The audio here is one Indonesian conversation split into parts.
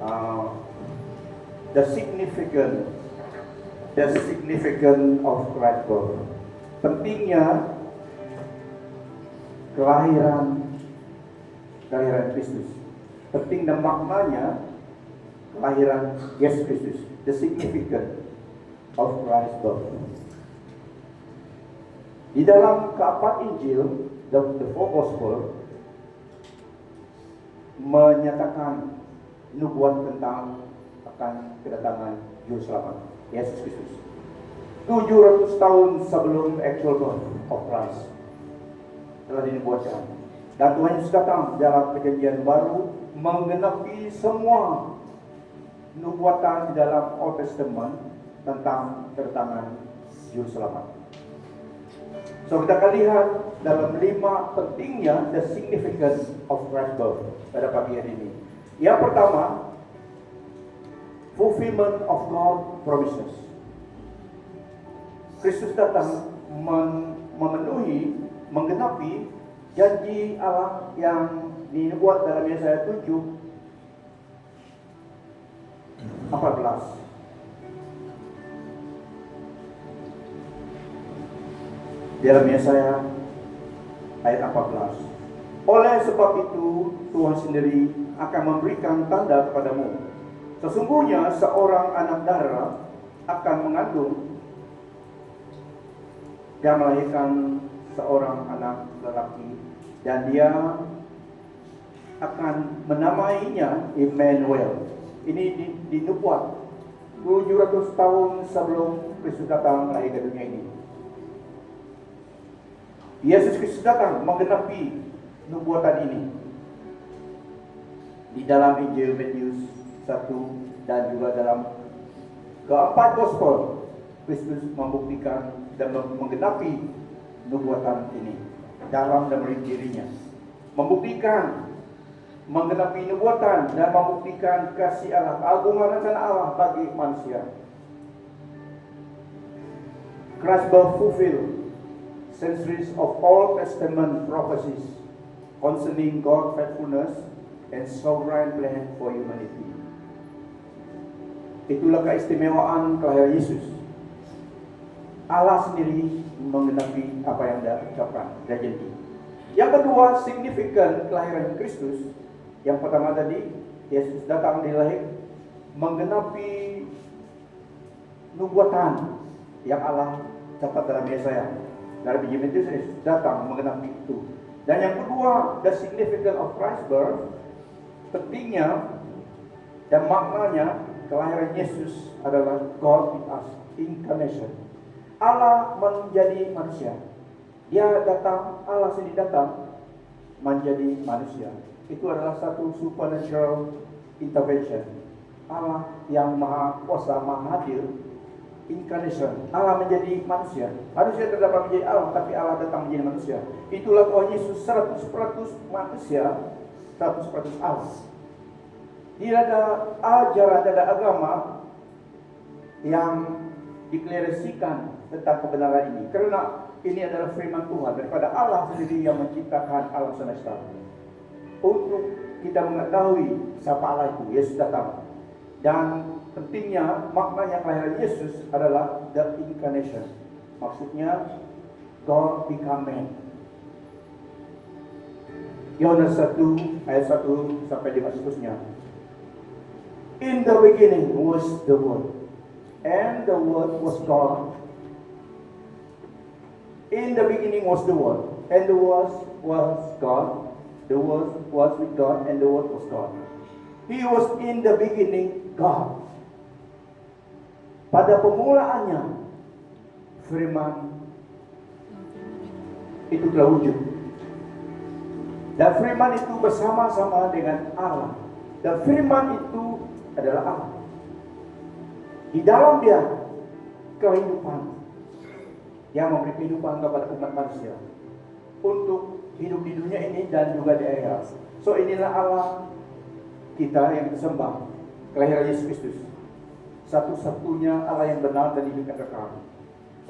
uh, the significance of Christ's birth. Pentingnya kelahiran Kristus. Penting dan maknanya kelahiran Yesus Kristus. The significance of Christ's birth. Di dalam keempat Injil, the four Gospel menyatakan nubuat tentang akan kedatangan Juru Selamat Yesus Kristus. 700 tahun sebelum actual birth of Christ telah dinubuatkan. Dan Tuhan Yesus datang dalam perjanjian baru menggenapi semua nubuatan di dalam Old Testament tentang kedatangan Juru Selamat. So kita akan lihat dalam 5 pentingnya the significance of Christ's birth pada pagi hari ini. Yang pertama, fulfillment of God promises. Kristus datang memenuhi, menggenapi janji Allah yang dibuat dalam Yesaya 7:14. Dalam Yesaya ayat 14. Oleh sebab itu Tuhan sendiri akan memberikan tanda kepadamu. Sesungguhnya seorang anak darah akan mengandung dan melahirkan seorang anak lelaki, dan dia akan menamainya Immanuel. Ini dinubuat 700 tahun sebelum Kristus datang lahir ke dunia ini. Yesus Kristus datang menggenapi nubuatan ini. Di dalam Injil Matius 1 dan juga dalam keempat Gospel, Kristus membuktikan dan menggenapi nubuatan ini dalam dan melalui dirinya. Membuktikan, menggenapi nubuatan dan membuktikan kasih Allah, keagungan rencana Allah bagi manusia. Christ fulfilled centuries of Old Testament prophecies concerning God's faithfulness and sovereign plan for humanity. Itulah keistimewaan kelahiran Yesus. Allah sendiri menggenapi apa yang dia ucapkan dan janji. Yang kedua, signifikan kelahiran Kristus. Yang pertama tadi, Yesus datang dilahir menggenapi nubuatan yang Allah catat dalam Yesaya. Dari Injil Matius datang menggenapi itu. Dan yang kedua, the significance of Christ's birth, pentingnya dan maknanya kelahiran Yesus adalah God with us, incarnation. Allah menjadi manusia. Dia datang, Allah sendiri datang menjadi manusia. Itu adalah satu supernatural intervention. Allah yang maha kuasa, maha hadir, incarnation. Allah menjadi manusia. Manusia terdapat menjadi Allah, tapi Allah datang menjadi manusia. Itulah Tuhan Yesus 100% manusia, 100% Allah. Tidak ada ajaran, tidak ada agama yang deklarasikan tentang kebenaran ini. Karena ini adalah firman Tuhan daripada Allah sendiri yang menciptakan alam semesta. Untuk kita mengetahui siapa Allah itu, Yesus datang. Dan pentingnya maknanya kelahiran Yesus adalah the incarnation. Maksudnya God become man. Yohanes 1 ayat 1 sampai 5 seterusnya. In the beginning was the Word, and the Word was God. In the beginning was the Word, and the Word was God. The Word was with God, and the Word was God. He was in the beginning God. Pada permulaannya firman itu telah wujud. Dan firman itu bersama-sama dengan Allah. Dan firman itu adalah Allah. Di dalam dia kehidupan yang memberi kehidupan kepada umat manusia untuk hidup di dunia ini dan juga di akhirat. So inilah Allah kita yang disembah, kelahiran Yesus Kristus. Satu-satunya Allah yang benar dan hidup yang kekal.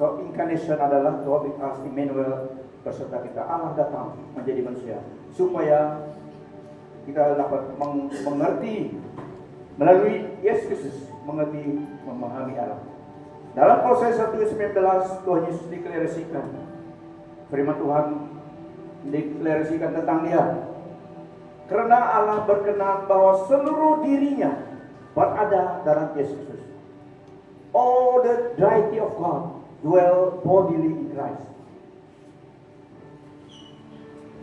So incarnation adalah God with us, Immanuel, beserta kita. Allah datang menjadi manusia supaya kita dapat mengerti Melalui Yesus Kristus mengerti, memahami Allah. Dalam Kolose 1:19 Tuhan Yesus deklarasikan, firman Tuhan deklarasikan tentang Dia. Karena Allah berkenan bahwa seluruh dirinya berada dalam Yesus Kristus. All the deity of God dwell bodily in Christ.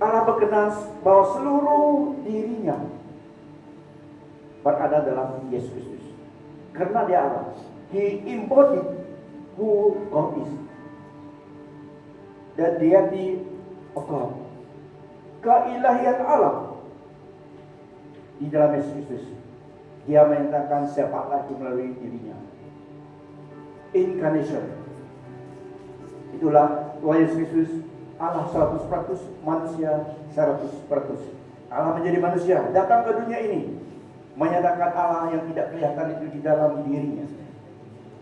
Allah berkenan bahwa seluruh dirinya berada dalam Yesus Kristus. Karena Dia Allah, He embodied who God is. The deity of God. Keilahian Allah di dalam Yesus Kristus. Dia menyatakan siapa Allah itu melalui dirinya. Incarnation. Itulah Tuhan Yesus Kristus, Allah 100%, manusia 100%. Allah menjadi manusia, datang ke dunia ini, menyatakan Allah yang tidak kelihatan itu di dalam dirinya.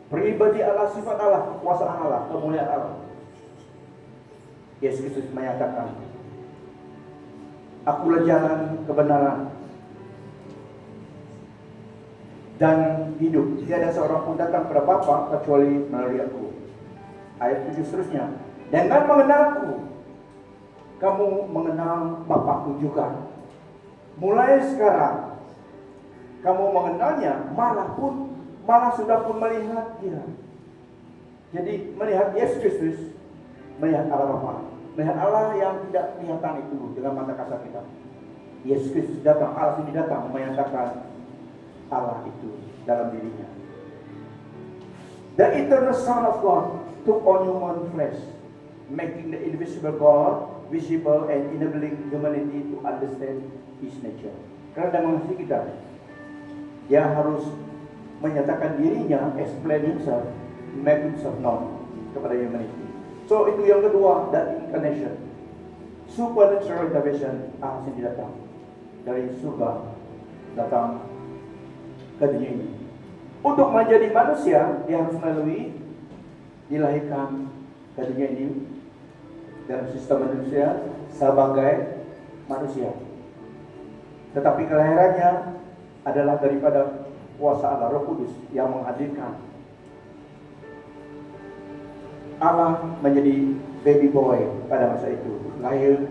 Pribadi Allah, sifat Allah, kekuasaan Allah, kemuliaan Allah. Yesus Kristus menyatakan, akulah jalan kebenaran dan hidup. Tiada seorang pun datang kepada Bapa kecuali melalui aku. Ayat 7 seterusnya. Dengan mengenalku, kamu mengenal Bapakku juga. Mulai sekarang, kamu mengenalnya, malah sudah pun melihat Dia. Jadi melihat Yesus Kristus, melihat Allah Bapa, melihat Allah yang tidak kelihatan itu dengan mata kasat kita. Yesus Kristus datang, Allah sendiri datang menyatakan Allah itu dalam dirinya. The eternal Son of God took on human flesh, making the invisible God visible and enabling humanity to understand His nature. Karena dalam mengasihi kita, Dia harus menyatakan dirinya, explain Himself, make Himself known kepada humanity. So itu yang kedua, that incarnation, supernatural intervention. Allah sendiri datang dari surga, datang ke dunia ini. Untuk menjadi manusia, Dia harus melalui dilahirkan ke dunia ini dalam sistem manusia sebagai manusia. Tetapi kelahirannya adalah daripada kuasa Allah, Roh Kudus yang menghadirkan Allah menjadi baby boy pada masa itu, lahir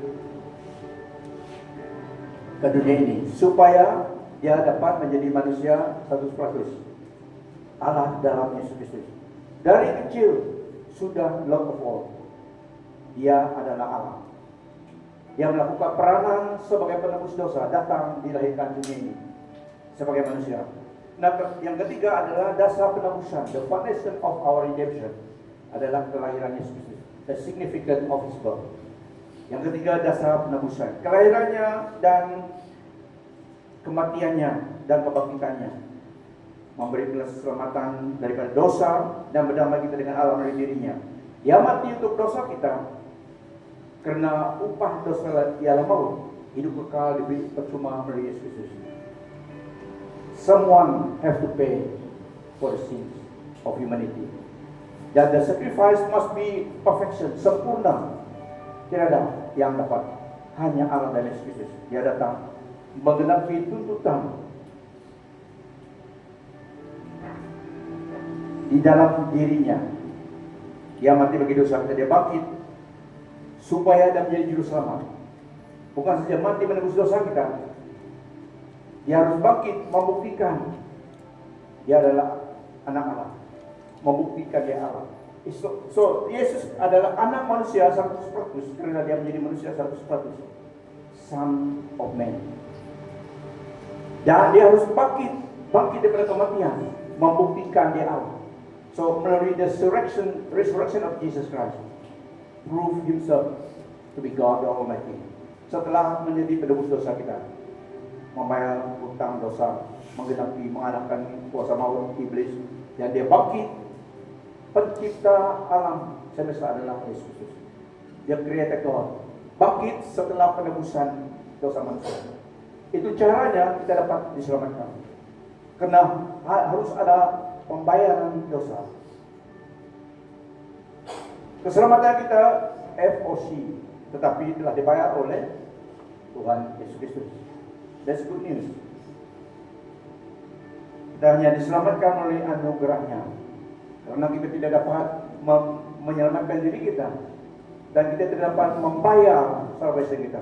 ke dunia ini supaya Dia dapat menjadi manusia 100%. Allah dalam Yesus Kristus. Dari kecil sudah Lord of all. Dia adalah Allah. Dia melakukan peranan sebagai penebus dosa, datang dilahirkan dunia ini sebagai manusia. Nah, yang ketiga adalah dasar penebusan. The foundation of our redemption adalah kelahiran Yesus Kristus. The significance of His birth. Yang ketiga, dasar penebusan. Kelahirannya dan kematiannya dan kebangkitannya memberi keselamatan daripada dosa dan berdamai kita dengan Allah melalui dirinya. Dia mati untuk dosa kita, karena upah dosa ialah maut. Hidup kekal diberi percuma melalui Yesus Kristus. Someone have to pay for the sins of humanity. Dan the sacrifice must be perfection, sempurna. Tidak ada yang dapat, hanya Allah dan Yesus Kristus. Dia datang menggenapi tuntutan di dalam dirinya. Dia mati bagi dosa kita, Dia bangkit supaya dia menjadi juru selamat. Bukan saja mati menebus dosa kita, Dia harus bangkit membuktikan Dia adalah anak Allah, membuktikan Dia Allah. So Yesus adalah anak manusia 100% karena Dia menjadi manusia 100%, Son of Man. Dan Dia harus bangkit daripada kematian, membuktikan Dia Allah. So melalui the resurrection of Jesus Christ, prove Himself to be God the Almighty. Setelah menjadi penebus dosa kita, membayar hutang dosa, menggenapi, mengalahkan kuasa maut iblis, dan Dia bangkit. Pencipta alam semesta adalah Yesus Kristus. Dia creator God, bangkit setelah penebusan dosa manusia. Itu caranya kita dapat diselamatkan. Karena harus ada pembayaran dosa. Keselamatan kita FOC, tetapi telah dibayar oleh Tuhan Yesus Kristus. That's good news. Kita hanya diselamatkan oleh anugerahnya. Karena kita tidak dapat menyelamatkan diri kita, dan kita tidak dapat membayar salvation kita.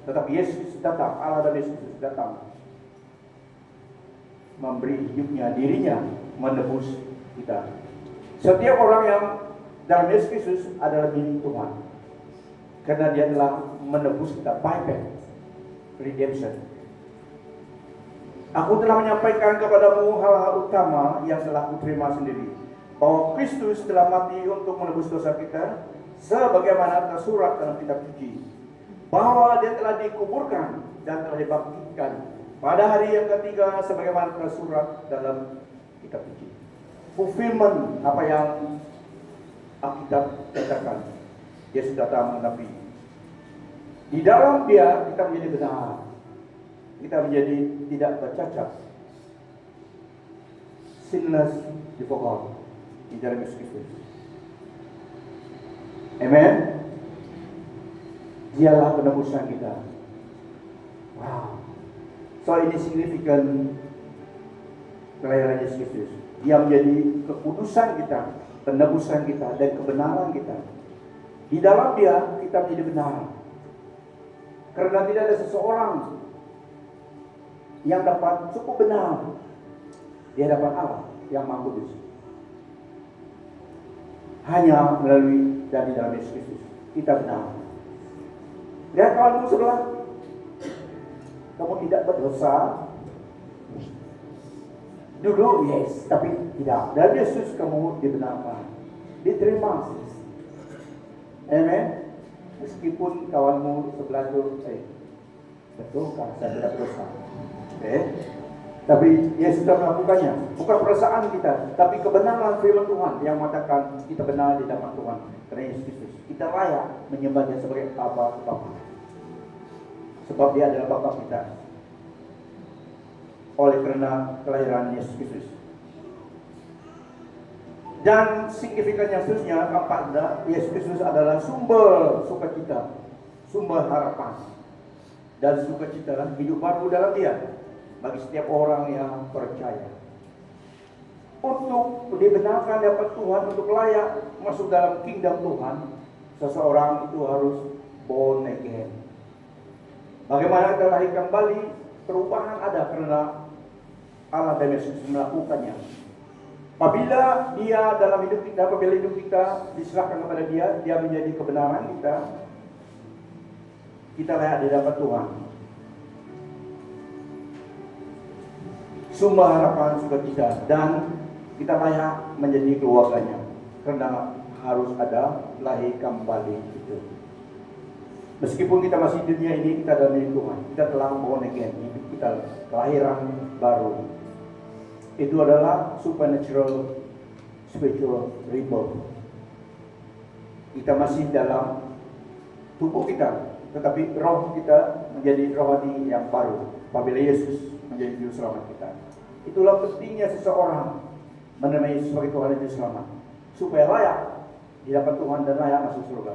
Tetapi Yesus datang, Allah dan Yesus datang, memberi hidupnya, dirinya, menebus kita. Setiap orang yang dalam Yesus Kristus adalah milik Tuhan, karena dia telah menebus kita, bypass, redemption. Aku telah menyampaikan kepadamu hal-hal utama yang telah kuterima sendiri, bahwa Kristus telah mati untuk menebus dosa kita, sebagaimana tersurat dalam kitab suci, bahwa dia telah dikuburkan dan telah dibangkitkan pada hari yang ketiga, sebagaimana tersurat dalam kitab suci. Fulfillment apa yang Alkitab katakan. Yesus datang menepi. Di dalam dia kita menjadi benar, kita menjadi tidak bercacat, sinless before God, di dalam Yesus Kristus. Amen. Dialah penebusan kita. Wow. So ini signifikan kelahiran Yesus Kristus. Dia menjadi kekudusan kita, penebusan kita, dan kebenaran kita. Di dalam dia kita menjadi benar. Karena tidak ada seseorang yang dapat cukup benar di hadapan Allah yang Maha Kudus. Hanya melalui dan di dalam Yesus Kristus kita benar. Lihat kawanmu sebelah, kamu tidak berdosa. Dulu yes, tapi tidak. Dari Yesus kamu dibenarkan, diterima. Amen. Meskipun kawanmu sebelah itu, betul kan saya tidak berdosa. Tapi Yesus sudah melakukannya. Bukan perasaan kita, tapi kebenaran firman Tuhan yang mengatakan kita benar di dalam Tuhan. Karena Yesus Kristus, kita layak menyembah Dia sebagai Bapa. Sebab Dia adalah Bapa kita. Oleh karena kelahiran Yesus Kristus. Dan signifikannya seterusnya, keempat, Yesus Kristus adalah sumber sukacita, sumber harapan, dan sukacita hidup baru dalam Dia bagi setiap orang yang percaya. Untuk dibenarkan dapat Tuhan, untuk layak masuk dalam kingdom Tuhan, seseorang itu harus born again. Bagaimana kita lahir kembali? Perubahan ada karena Allah dan Yesus melakukannya. Apabila dia dalam hidup kita, apabila hidup kita diserahkan kepada Dia, Dia menjadi kebenaran kita. Kita layak di hadapan Tuhan. Sumber harapan sukacita, dan kita layak menjadi keluarganya. Karena harus ada lahir kembali itu. Meskipun kita masih di dunia ini, kita dalam hidup Tuhan. Kita telah born again, hidup kita kelahiran baru. Itu adalah supernatural spiritual rebirth. Kita masih dalam tubuh kita, tetapi roh kita menjadi rohani yang baru apabila Yesus menjadi juru selamat kita. Itulah pentingnya seseorang menerima Yesus sebagai Tuhan dan Juru Selamat, supaya layak di hadapan Tuhan dan layak masuk surga.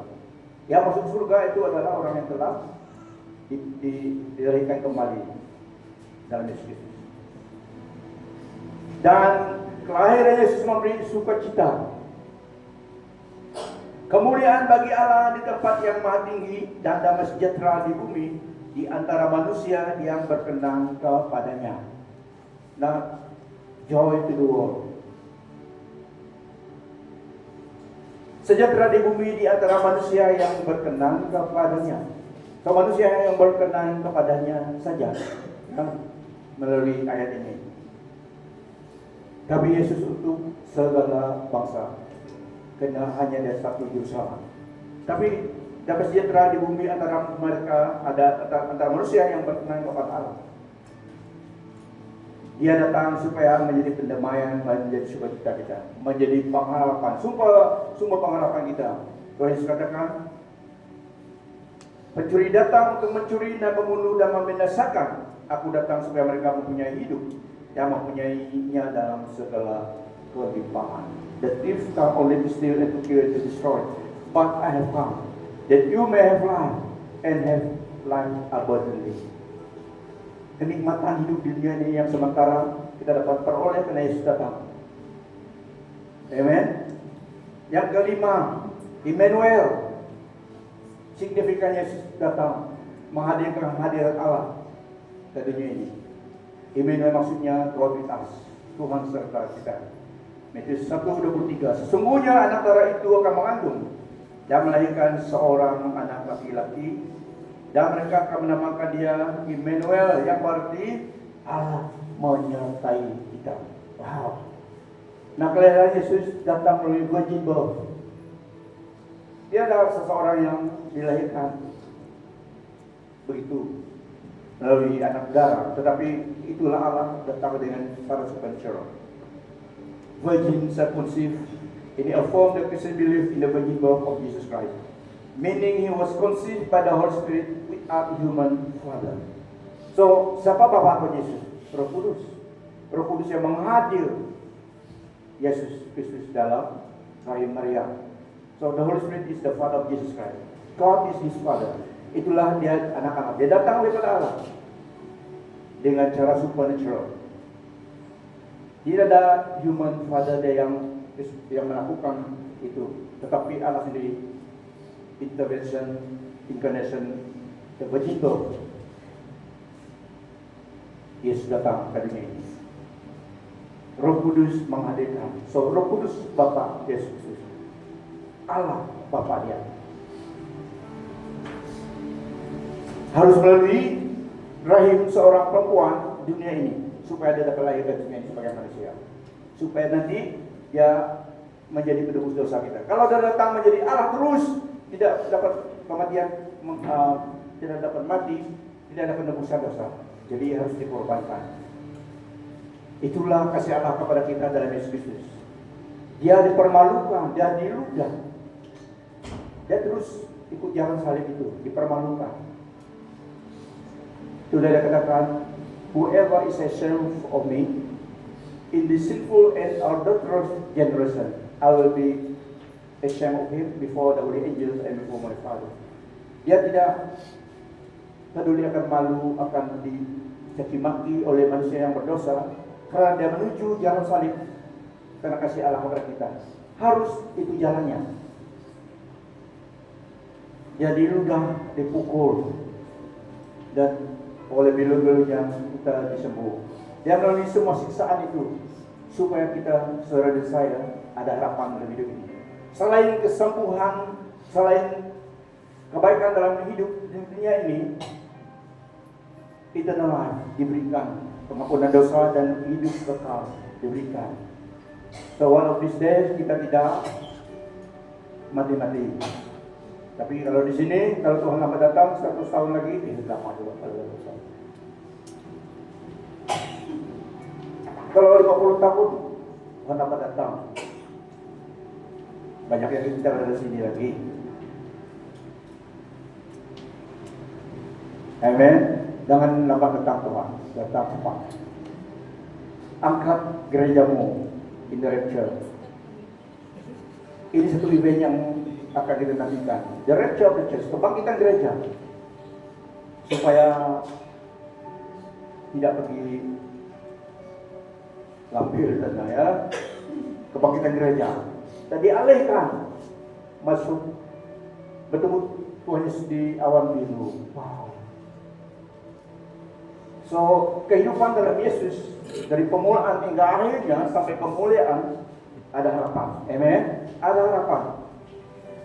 Yang masuk surga itu adalah orang yang telah dilahirkan kembali dalam Yesus Kristus. Dan kelahiran Yesus memberi sukacita, kemuliaan bagi Allah di tempat yang maha tinggi, dan damai sejahtera di bumi di antara manusia yang berkenan kepadanya. Nah, joy to the world. Sejahtera di bumi di antara manusia yang berkenan kepadanya. So, manusia yang berkenan kepadanya saja melalui ayat ini. Tapi Yesus untuk segala bangsa, karena hanya ada satu juru selamat. Tapi dapat sejahtera di bumi antara mereka, antara manusia yang berkenan kepada Allah. Dia datang supaya menjadi pendamaian, menjadi sukacita kita, menjadi pengharapan, sumber pengharapan kita. Tuhan Yesus katakan, pencuri datang untuk mencuri dan membunuh dan membinasakan. Aku datang supaya mereka mempunyai hidup, yang mempunyainya dalam segala kelimpahan. The thief come only to steal and to kill and to destroy. But I have come that you may have life and have life abundantly. Kenikmatan hidup di dunia ini yang sementara kita dapat peroleh karena Yesus datang. Amen. Yang kelima, Immanuel. Signifikan Yesus datang menghadirkan hadirat Allah ke dunia ini. Immanuel maksudnya God with us, Tuhan serta kita. Matius 1:23. Sesungguhnya anak darah itu akan mengandung dan melahirkan seorang anak laki-laki, dan mereka akan menamakan dia Immanuel, yang berarti Allah menyertai kita. Wow. Nah, kelahiran Yesus datang melalui virgin birth. Dia adalah seseorang yang dilahirkan begitu melalui anak darah, tetapi itulah Allah datang dengan secara supernatural. Virgin conceived in a form that Christian believe in the virgin birth of Jesus Christ, meaning he was conceived by the Holy Spirit without human father. So, siapa Bapa Yesus? Roh Kudus. Roh Kudus yang menghadir Yesus Kristus dalam rahim Maria. So the Holy Spirit is the Father of Jesus Christ. God is His Father. Itulah dia anak-anak. Dia datang daripada Allah dengan cara supernatural. Tidak ada human father dia yang melakukan itu, tetapi Allah sendiri intervention, incarnation, the virgin birth. Yesus datang ke dunia ini. Roh Kudus menghadirkan. So Roh Kudus Bapa Yesus Kristus, Allah Bapa dia. Harus melalui rahim seorang perempuan dunia ini supaya dia dapat lahir dari dunia ini sebagai manusia. Supaya nanti dia menjadi penebus dosa kita. Kalau dia datang menjadi Allah terus, tidak dapat kematian, tidak dapat mati, tidak dapat penebusan dosa. Jadi harus dikorbankan. Itulah kasih Allah kepada kita dalam Yesus Kristus. Dia dipermalukan, dia diludah. Dia terus ikut jalan salib itu, dipermalukan. Sudah dia katakan, whoever is ashamed of me in the sinful and adulterous generation, I will be ashamed of him before the holy angels and before my Father. Dia tidak peduli akan malu, akan dicaci maki oleh manusia yang berdosa, karena dia menuju jalan salib karena kasih Allah kepada kita. Harus itu jalannya. Dia diludah, dipukul, dan oleh belu-belunya kita disembuh. Dia melalui semua siksaan itu supaya kita, saudara dan saya, ada harapan dalam hidup ini. Selain kesembuhan, selain kebaikan dalam hidup di dunia ini, eternal life diberikan, pengampunan dosa dan hidup kekal diberikan. So one of these days kita tidak mati-mati. Tapi kalau di sini, kalau Tuhan akan datang 100 tahun lagi, tidak lama juga kalau dosa. Kalau 50 tahun Tuhan akan datang, banyak yang kita ada di sini lagi. Amen. Jangan lambat datang Tuhan, datang cepat. Angkat gerejamu in the rapture. Ini satu event yang akan kita nantikan. The rapture of the church, kebangkitan gereja, supaya tidak pergi lampir dan ya, kebangkitan gereja. Dan dialihkan masuk bertemu Tuhan Yesus di awan biru. Wow. So, kehidupan dalam Yesus dari permulaan hingga akhirnya sampai kemuliaan ada harapan. Amen. Ada harapan.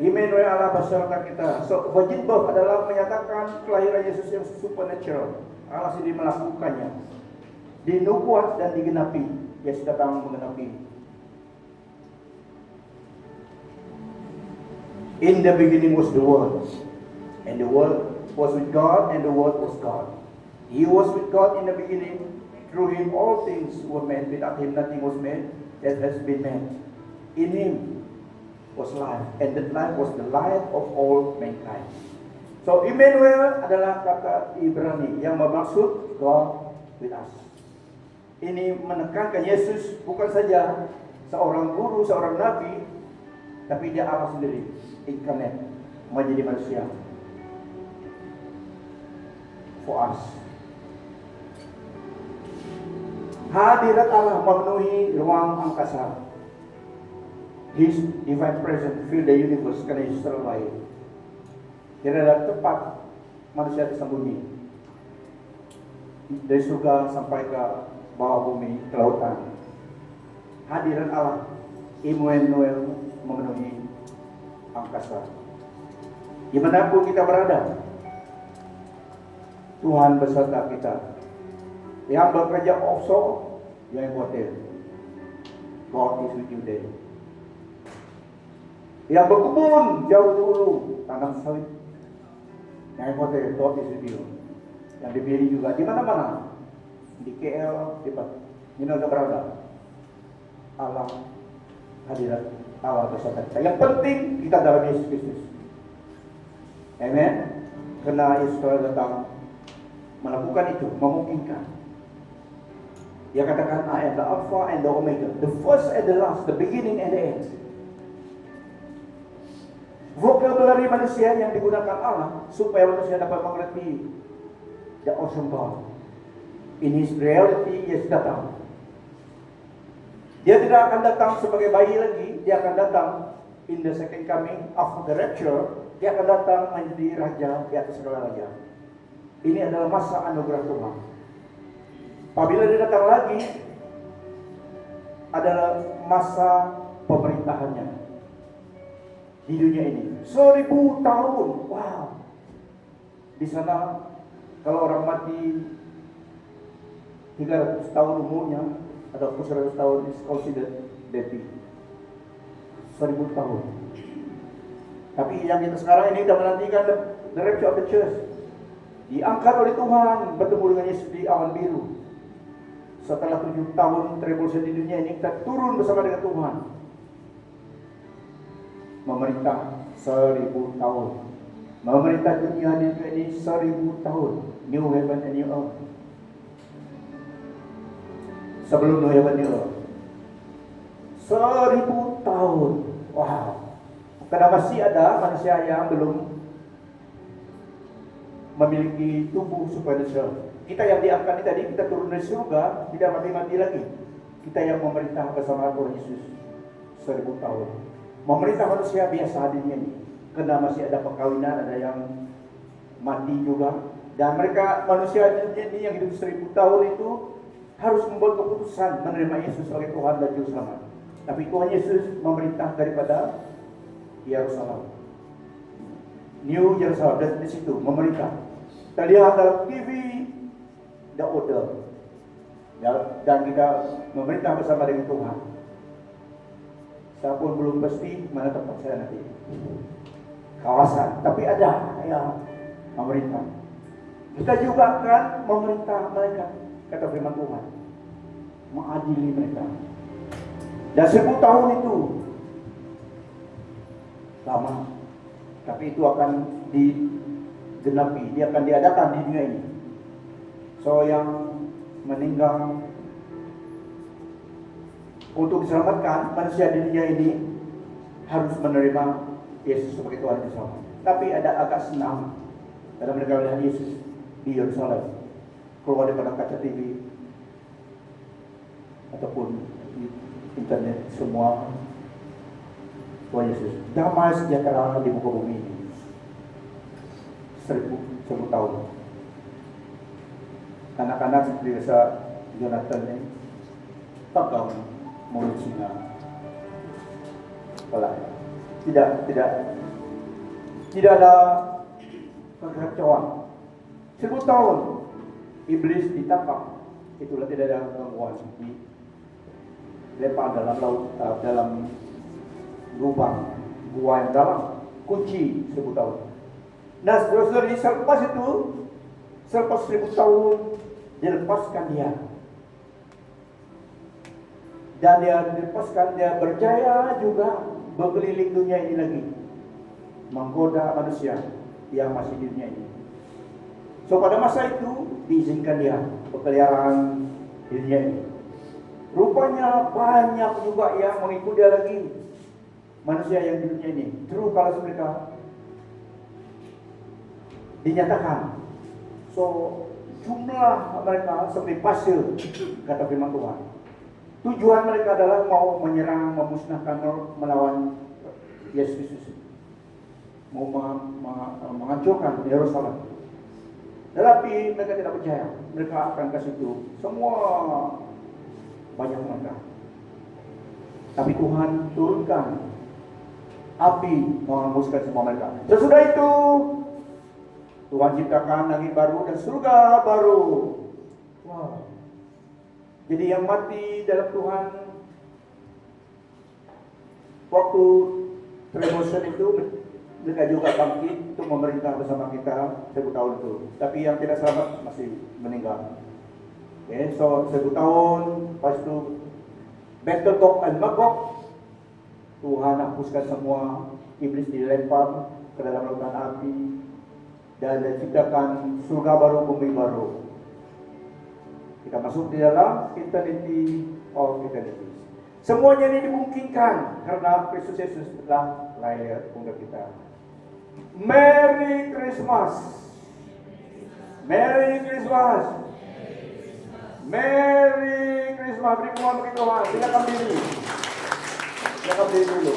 Immanuel Allah beserta kita. So, virgin birth adalah menyatakan kelahiran Yesus yang supernatural. Allah sendiri melakukannya. Dinubuat dan digenapi. Yesus datang menggenapi. In the beginning was the Word, and the Word was with God, and the Word was God. He was with God in the beginning. Through Him all things were made. Without Him nothing was made that has been made. In Him was life, and that life was the light of all mankind. So Immanuel adalah kata Ibrani yang bermaksud God with us. Ini menekankan Yesus bukan saja seorang guru, seorang nabi, tapi dia Allah sendiri, incarnate, menjadi manusia for us. Hadirat Allah memenuhi ruang angkasa. His divine presence fill the universe karena Yesus terlahir. Tidak ada tempat manusia tersembunyi. Dari surga sampai ke bawah bumi, ke lautan. Hadirat Allah, Immanuel, memenuhi angkasa. Dimanapun kita berada, Tuhan beserta kita. Yang bekerja offshore, yang hotel, God is with you there. Yang berkebun jauh dulu, tanam sawit, yang hotel, God is with you. Yang dibeli juga di mana-mana, di KL, di mana berada, Allah hadirat Allah beserta kita. Yang penting kita dalam Yesus Kristus. Amen. Karena Yesus datang melakukan itu, memungkinkan. Dia katakan, I am the Alpha and the Omega, the first and the last, the beginning and the end. Vocabulary manusia yang digunakan Allah supaya manusia dapat mengerti the awesome God. In His reality, Yesus datang. Dia tidak akan datang sebagai bayi lagi. Dia akan datang in the second coming after the rapture. Dia akan datang menjadi raja di atas segala raja. Ini adalah masa anugerah Tuhan. Apabila dia datang lagi, adalah masa pemerintahannya di dunia ini. 1000 tahun. Wow. Di sana kalau orang mati 300 tahun umurnya atau 100 tahun is considered dead. 1000 tahun. Tapi yang kita sekarang ini kita menantikan the rapture of the church. Diangkat oleh Tuhan, bertemu dengan Yesus di awan biru. Setelah 7 tahun tribulasi di dunia ini, kita turun bersama dengan Tuhan. Memerintah 1000 tahun. Memerintah dunia ini 1000 tahun. New heaven and new earth. Sebelum new heaven and new earth. 1000 tahun. Wow. Karena masih ada manusia yang belum memiliki tubuh supernatural. Kita yang diangkat ini tadi, kita turun dari surga, tidak mati-mati lagi. Kita yang memerintah bersama Tuhan Yesus 1000 tahun. Memerintah manusia biasa di dunia ini. Karena masih ada perkawinan, ada yang mati juga. Dan mereka, manusia di dunia ini yang hidup 1000 tahun itu harus membuat keputusan menerima Yesus sebagai Tuhan dan Juru Selamat. Tapi Tuhan Yesus memerintah daripada Yerusalem, New Jerusalem, dan di situ memerintah. Kita lihat dalam TV the order, ya, dan kita memerintah bersama dengan Tuhan. Saya pun belum pasti mana tempat saya nanti kawasan, tapi ada yang memerintah. Kita juga akan memerintah mereka, kata firman Tuhan, mengadili mereka. Dan 1000 tahun itu lama, tapi itu akan digenapi, dia akan diadakan di dunia ini. So yang meninggal untuk diselamatkan manusia di dunia ini harus menerima Yesus sebagai Tuhan dan Selamat. Tapi ada agak senang dalam mereka melihat Yesus di Yerusalem, keluar daripada kaca TV ataupun di internet, semua Tuhan Yesus, damai sejahtera di muka bumi ini. 1000 tahun. Anak-anak seperti biasa Jonathan ini pegang mulut singa. Tidak ada kekacauan. 1000 tahun iblis ditangkap, itulah tidak ada gangguan. Dilepas dalam laut, dalam lubang gua yang dalam, kunci 1000 tahun. Nah, saudara-saudari, selepas 1000 tahun dilepaskan dia. Dan dia dilepaskan, dia berjaya juga berkeliling dunia ini lagi, menggoda manusia yang masih di dunia ini. So pada masa itu diizinkan dia berkeliaran di dunia ini. Rupanya banyak juga yang mengikut dia lagi, manusia yang di dunia ini. True kalau mereka dinyatakan. So jumlah mereka seperti pasir, kata firman Tuhan. Tujuan mereka adalah mau menyerang, memusnahkan, melawan Yesus Kristus, mau menghancurkan Yerusalem. Tetapi mereka tidak percaya. Mereka akan kasih itu semua banyak mereka. Tapi Tuhan turunkan api menghanguskan semua mereka. Sesudah itu Tuhan ciptakan langit baru dan surga baru. Wow. Jadi yang mati dalam Tuhan waktu tribulation itu, mereka juga bangkit untuk memerintah bersama kita 1000 tahun itu. Tapi yang tidak selamat masih meninggal. Okay, so 1000 tahun, lepas itu Battle Gog and Magog, Tuhan hapuskan semua, iblis dilempar ke dalam lautan api, dan diciptakan surga baru, bumi baru. Kita masuk di dalam eternity of eternity. Semuanya ini dimungkinkan karena Kristus Yesus telah lahir untuk kita. Merry Christmas. Merry Christmas. Merry Christmas. Beri Tuhan bagi Tuhan. Silakan diri. Silakan diri dulu.